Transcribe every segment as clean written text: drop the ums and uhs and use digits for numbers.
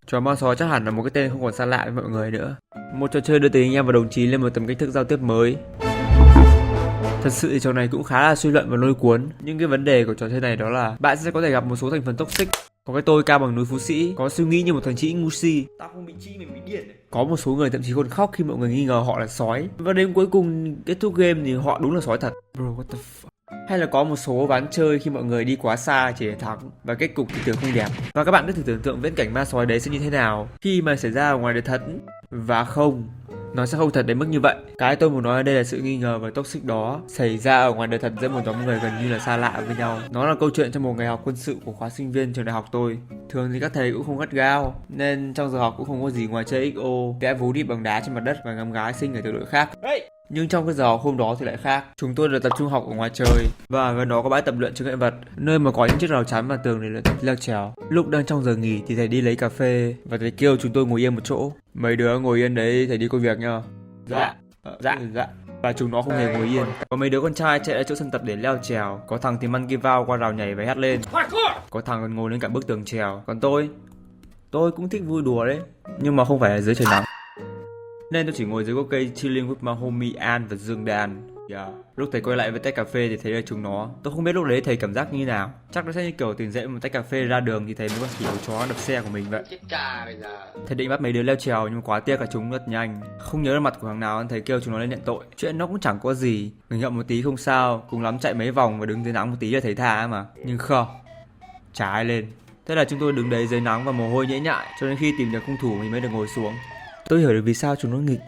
Trò ma sói chắc hẳn là một cái tên không còn xa lạ với mọi người nữa. Một trò chơi đưa tình anh em và đồng chí lên một tầm cách thức giao tiếp mới. Thật sự thì trò này cũng khá là suy luận và lôi cuốn. Nhưng cái vấn đề của trò chơi này đó là bạn sẽ có thể gặp một số thành phần toxic. Có cái tôi cao bằng núi Phú Sĩ, có suy nghĩ như một thằng chị ngu si. Tao không bị chi, mình bị điên đấy. Có một số người thậm chí còn khóc khi mọi người nghi ngờ họ là sói. Và đến cuối cùng kết thúc game thì họ đúng là sói thật. Bro, what the fuck? Hay là có một số ván chơi khi mọi người đi quá xa chỉ để thắng và kết cục thì tưởng không đẹp. Và các bạn cứ thử tưởng tượng viễn cảnh ma sói đấy sẽ như thế nào khi mà xảy ra ở ngoài đời thật. Và không, nó sẽ không thật đến mức như vậy. Cái tôi muốn nói ở đây là sự nghi ngờ và toxic đó xảy ra ở ngoài đời thật giữa một nhóm người gần như là xa lạ với nhau. Nó là câu chuyện trong một ngày học quân sự của khóa sinh viên trường đại học tôi. Thường thì các thầy cũng không gắt gao, nên trong giờ học cũng không có gì ngoài chơi XO, vẽ vú đi bằng đá trên mặt đất và ngắm gái xinh ở tiểu đội khác. Nhưng trong cái giờ học hôm đó thì lại khác. Chúng tôi được tập trung học ở ngoài trời và gần đó có bãi tập luyện chướng ngại vật, nơi mà có những chiếc rào chắn và tường để luyện tập leo trèo. Lúc đang trong giờ nghỉ thì thầy đi lấy cà phê và thầy kêu chúng tôi ngồi yên một chỗ. Mấy đứa ngồi yên đấy, thầy đi công việc nha. Dạ. Và chúng nó không hề ngồi yên. Có mấy đứa con trai chạy ra chỗ sân tập để leo trèo. Có thằng thì monkey vào qua rào nhảy và hét lên. Có thằng còn ngồi lên cả bức tường trèo. Còn tôi cũng thích vui đùa đấy, nhưng mà không phải ở dưới trời nắng. Nên tôi chỉ ngồi dưới gốc cây chilling with my homie An và Dương Đàn. Lúc thầy quay lại với tách cà phê thì thấy là chúng nó. Tôi không biết lúc đấy thầy cảm giác như nào. Chắc nó sẽ như kiểu tỉnh dậy một tách cà phê ra đường thì thấy mấy con khỉ ấu chó đập xe của mình vậy. Thầy định bắt mấy đứa leo trèo nhưng mà quá tiếc là chúng rất nhanh. Không nhớ là mặt của thằng nào thầy kêu chúng nó lên nhận tội. Chuyện nó cũng chẳng có gì, ngừng ngậm một tí không sao. Cùng lắm chạy mấy vòng và đứng dưới nắng một tí là thầy tha mà. Nhưng không, chả ai lên. Thế là chúng tôi đứng đấy dưới nắng và mồ hôi nhễ nhại cho đến khi tìm được hung thủ mình mới được ngồi xuống. Tôi hiểu được vì sao chúng nó nghịch,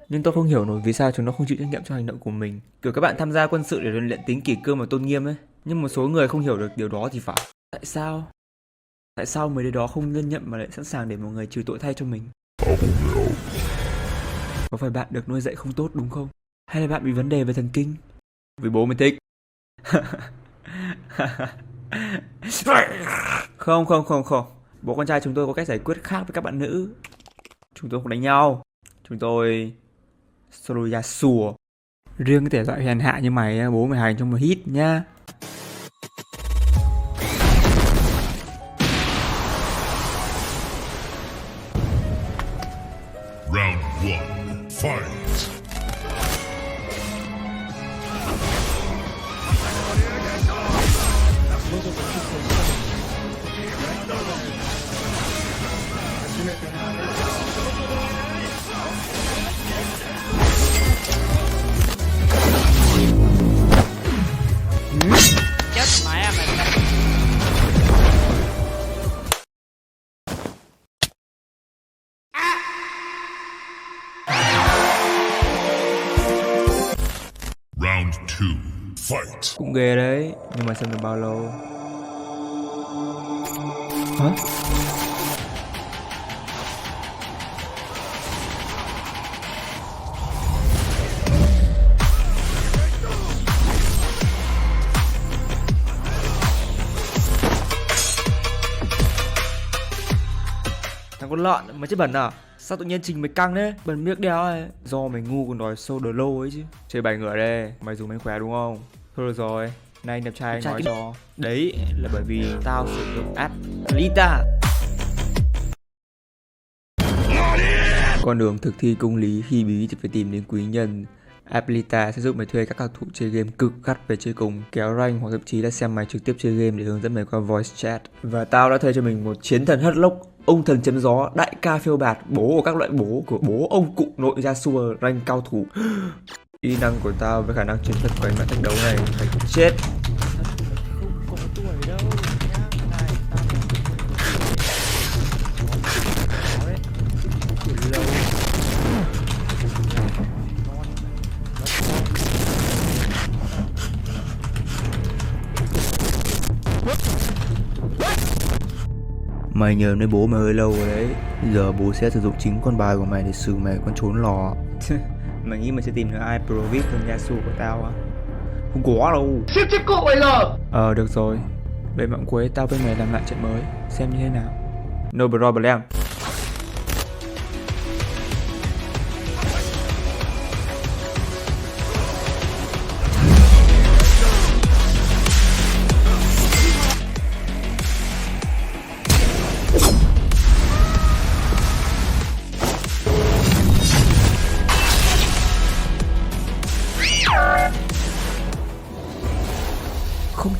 nhưng tôi không hiểu nổi vì sao chúng nó không chịu trách nhiệm cho hành động của mình. Kiểu các bạn tham gia quân sự để rèn luyện tính kỷ cương và tôn nghiêm ấy, nhưng một số người không hiểu được điều đó thì phải. Tại sao mấy đứa đó không nhân nhậm mà lại sẵn sàng để một người trừ tội thay cho mình? Có phải bạn được nuôi dạy không tốt đúng không? Hay là bạn bị vấn đề về thần kinh? Vì bố mình thích. Không. Bố con trai chúng tôi có cách giải quyết khác với các bạn nữ. Chúng tôi không đánh nhau. Chúng tôi solo Yasuo. Riêng cái thể loại hèn hạ như mày, bố mày hành trong một hit nhá. Round 1, fight! Chết mẹ mày. Round 2, fight! Cũng ghê đấy, nhưng mà xem được bao lâu? Hả? Thằng con lợn, mày chết bẩn à? Sao tự nhiên trình mày căng thế? Bẩn miếc đéo ấy. Do mày ngu còn đòi sâu đờ lô ấy chứ. Chơi bài ngửa đây, mày dùng mánh khóe đúng không? Thôi được rồi, nay đẹp trai nói cho. Đấy là bởi vì tao sử dụng app Lita. Con đường thực thi công lý khi bí thì phải tìm đến quý nhân. Aplita sẽ giúp mày thuê các cao thủ chơi game cực gắt về chơi cùng, kéo rank hoặc thậm chí là xem mày trực tiếp chơi game để hướng dẫn mày qua voice chat. Và tao đã thuê cho mình một chiến thần hất lốc, ông thần chém gió, đại ca phiêu bạt, bố của các loại bố của bố ông cụ nội Yasuo rank cao thủ. Kỹ năng của tao với khả năng chiến thuật của anh bạn thách đấu này phải chết. Không có tuổi đâu. Mày nhờ nơi bố mày hơi lâu rồi đấy. Giờ bố sẽ sử dụng chính con bài của mày để xử mày con trốn lò. Mày nghĩ mày sẽ tìm được ai pro vip hơn Yasuo của tao á? Không có đâu. Xếp chết cậu bây giờ. Được rồi. Về mạng cuối tao với mày làm lại trận mới, xem như thế nào. No problem.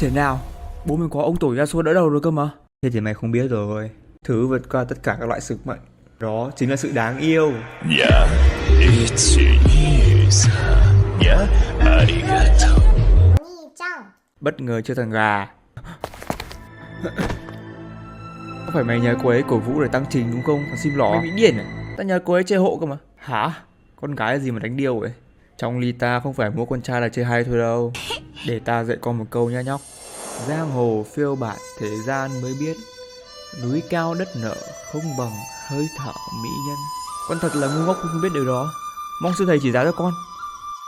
thể nào? Bố mình có ông tổ Yasuo đỡ đầu rồi cơ mà. Thế thì mày không biết rồi. Thứ vượt qua tất cả các loại sức mạnh, đó chính là sự đáng yêu. Bất ngờ chưa thằng gà. Có phải mày nhờ cô ấy cổ vũ để tăng trình đúng không? Thằng sim lỏ. Mày bị điên à? Ta nhờ cô ấy chơi hộ cơ mà. Hả? Con gái gì mà đánh điêu vậy? Trong ly ta không phải múa con trai là chơi hay thôi đâu. Để ta dạy con một câu nha nhóc. Giang hồ phiêu bạt, thế gian mới biết. Núi cao đất nở không bằng hơi thở mỹ nhân. Con thật là ngu ngốc không biết điều đó. Mong sư thầy chỉ giáo cho con.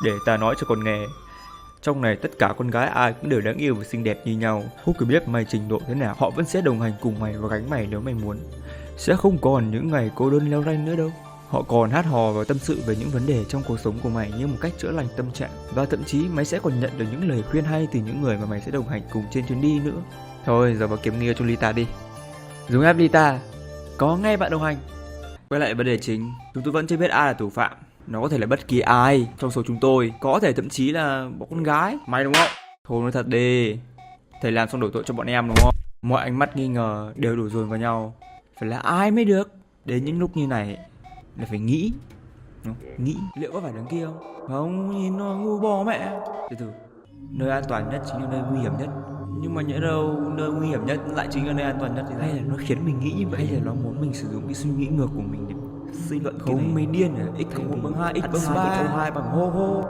Để ta nói cho con nghe. Trong này tất cả con gái ai cũng đều đáng yêu và xinh đẹp như nhau. Không cần biết mày trình độ thế nào, họ vẫn sẽ đồng hành cùng mày và gánh mày nếu mày muốn. Sẽ không còn những ngày cô đơn leo ranh nữa đâu. Họ còn hát hò và tâm sự về những vấn đề trong cuộc sống của mày như một cách chữa lành tâm trạng. Và thậm chí mày sẽ còn nhận được những lời khuyên hay từ những người mà mày sẽ đồng hành cùng trên chuyến đi nữa. Thôi giờ vào kiếm nghề cho Lita đi. Dùng app Lita, có ngay bạn đồng hành. Quay lại vấn đề chính, chúng tôi vẫn chưa biết ai là thủ phạm. Nó có thể là bất kỳ ai trong số chúng tôi, có thể thậm chí là một con gái. Mày đúng không? Thôi nói thật đi, thầy làm xong đổi tội cho bọn em đúng không? Mọi ánh mắt nghi ngờ đều đổ dồn vào nhau. Phải là ai mới được. Đến những lúc như này là phải nghĩ. Nghĩ liệu có phải đằng kia không? Không, nhìn nó ngu bò mẹ. Từ từ, nơi an toàn nhất chính là nơi nguy hiểm nhất. Nhưng mà nhỡ đâu nơi nguy hiểm nhất lại chính là nơi an toàn nhất thì hay là nó khiến mình nghĩ như vậy, hay là nó muốn mình sử dụng cái suy nghĩ ngược của mình để suy luận không mấy điên à? X cộng 1 bằng 2, x bằng 3 cộng 2 bằng hô hô.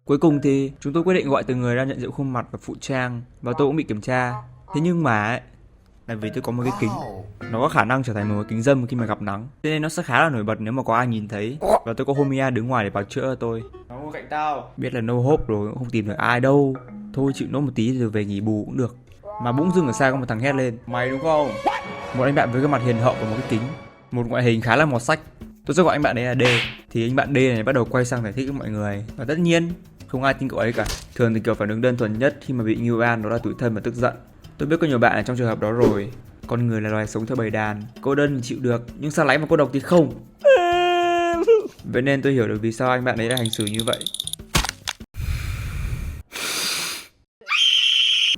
Cuối cùng thì chúng tôi quyết định gọi từng người ra nhận diện khuôn mặt và phụ trang, và tôi cũng bị kiểm tra. Thế nhưng mà ấy, là vì tôi có một cái kính, nó có khả năng trở thành một cái kính râm khi mà gặp nắng, cho nên nó sẽ khá là nổi bật nếu mà có ai nhìn thấy. Và tôi có Homia đứng ngoài để bào chữa cho tôi. Nó ngồi cạnh tao. Biết là no hope rồi, cũng không tìm được ai đâu. Thôi chịu nốt một tí rồi về nghỉ bù cũng được. Mà bỗng dưng ở xa có một thằng hét lên: mày đúng không? Một anh bạn với cái mặt hiền hậu và một cái kính, một ngoại hình khá là mọt sách. Tôi sẽ gọi anh bạn đấy là D. Thì anh bạn D này bắt đầu quay sang giải thích với mọi người. Và tất nhiên không ai tin cậu ấy cả. Thường thì kiểu phản ứng đơn thuần nhất khi mà bị ngưu an đó là tủi thân và tức giận. Tôi biết có nhiều bạn ở trong trường hợp đó rồi. Con người là loài sống theo bầy đàn, cô đơn thì chịu được, nhưng xa lánh và cô độc thì không. Vậy nên tôi hiểu được vì sao anh bạn ấy đã hành xử như vậy.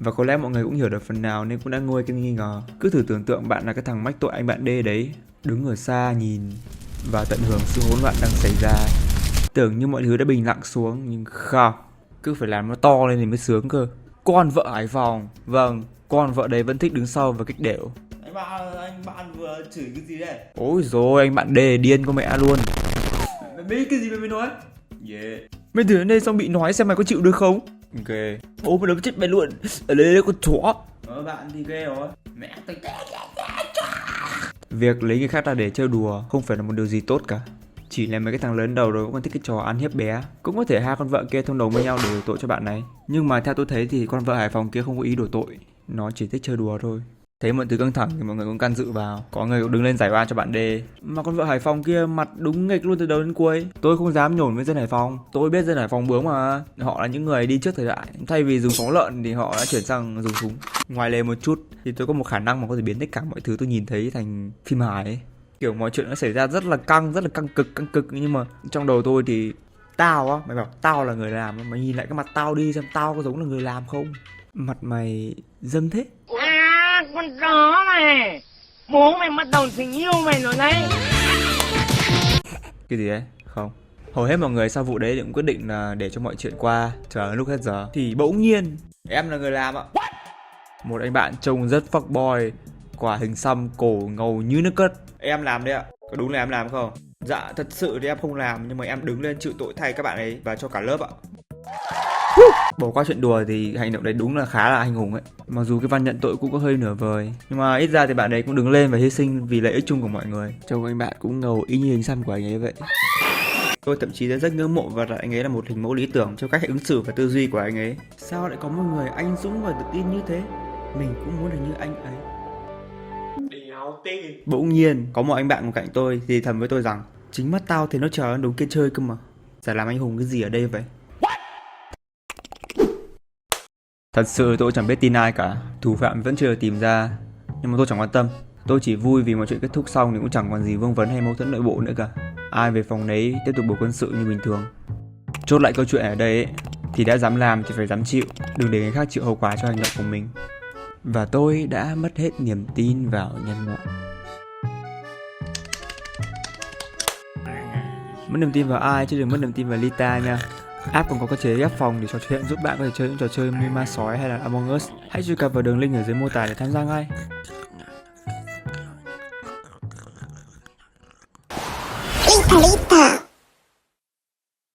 Và có lẽ mọi người cũng hiểu được phần nào nên cũng đã nguôi cái nghi ngờ. Cứ thử tưởng tượng bạn là cái thằng mách tội anh bạn D đấy, đứng ở xa nhìn và tận hưởng sự hỗn loạn đang xảy ra. Tưởng như mọi thứ đã bình lặng xuống, nhưng không, cứ phải làm nó to lên thì mới sướng cơ. Con vợ Hải Phòng, vâng, con vợ đấy vẫn thích đứng sau và kích đểu. Anh bạn vừa chửi cái gì đây? Ôi rồi anh bạn D điên con mẹ luôn. Mày biết cái gì mày mới nói? Yeah. Mày thử đến đây xong bị nói xem mày có chịu được không? Ok. Bố mày đấm chết mày luôn. Ở đây con chó. Bạn thì ghê rồi. Mẹ tôi. Việc lấy người khác ra để chơi đùa không phải là một điều gì tốt cả. Chỉ là mấy cái thằng lớn đầu rồi cũng còn thích cái trò ăn hiếp bé. Cũng có thể hai con vợ kia thông đồng với nhau để đổ tội cho bạn này. Nhưng mà theo tôi thấy thì con vợ Hải Phòng kia không có ý đổ tội, nó chỉ thích chơi đùa thôi. Thấy mọi thứ căng thẳng thì mọi người cũng can dự vào. Có người cũng đứng lên giải oan cho bạn D. Mà con vợ Hải Phòng kia mặt đúng nghịch luôn từ đầu đến cuối. Tôi không dám nhổn với dân Hải Phòng. Tôi biết dân Hải Phòng bướng mà. Họ là những người đi trước thời đại. Thay vì dùng phóng lợn thì họ đã chuyển sang dùng súng. Ngoài lề một chút thì tôi có một khả năng mà có thể biến tất cả mọi thứ tôi nhìn thấy thành phim hài ấy. Kiểu mọi chuyện nó xảy ra rất là căng cực. Nhưng mà trong đầu tôi thì tao á, mày bảo tao là người làm, mày nhìn lại cái mặt tao đi xem tao có giống là người làm không. Mặt mày dâm thế. Con chó mày, bố mày bắt đầu tình yêu mày rồi đấy. Cái gì đấy? Không. Hầu hết mọi người sau vụ đấy cũng quyết định là để cho mọi chuyện qua, chờ lúc hết giờ. Thì bỗng nhiên em là người làm ạ. Một anh bạn trông rất fuckboy, quả hình xăm, cổ ngầu như nước cất. Em làm đấy ạ. Có đúng là em làm không? Dạ thật sự thì em không làm, nhưng mà em đứng lên chịu tội thay các bạn ấy và cho cả lớp ạ. Bỏ qua chuyện đùa thì hành động đấy đúng là khá là anh hùng ấy. Mặc dù cái văn nhận tội cũng có hơi nửa vời, nhưng mà ít ra thì bạn ấy cũng đứng lên và hy sinh vì lợi ích chung của mọi người. Trông anh bạn cũng ngầu y như hình xăm của anh ấy vậy. Tôi thậm chí rất ngưỡng mộ và đặt anh ấy là một hình mẫu lý tưởng cho cách ứng xử và tư duy của anh ấy. Sao lại có một người anh dũng và tự tin như thế? Mình cũng muốn được như anh ấy. Bỗng nhiên có một anh bạn ngồi cạnh tôi thì thầm với tôi rằng chính mắt tao thấy nó chờ đúng kia chơi cơ mà. Chả làm anh hùng cái gì ở đây vậy? Thật sự tôi chẳng biết tin ai cả. Thủ phạm vẫn chưa được tìm ra, nhưng mà tôi chẳng quan tâm. Tôi chỉ vui vì mọi chuyện kết thúc xong thì cũng chẳng còn gì vương vấn hay mâu thuẫn nội bộ nữa cả. Ai về phòng đấy tiếp tục bầu quân sự như bình thường. Chốt lại câu chuyện ở đây ấy, thì đã dám làm thì phải dám chịu, đừng để người khác chịu hậu quả cho hành động của mình. Và tôi đã mất hết niềm tin vào nhân loại. Mất niềm tin vào ai chứ đừng mất niềm tin vào Lita nha. App còn có cơ chế ghép phòng để trò chuyện giúp bạn có thể chơi những trò chơi như ma sói hay là Among Us. Hãy truy cập vào đường link ở dưới mô tả để tham gia ngay.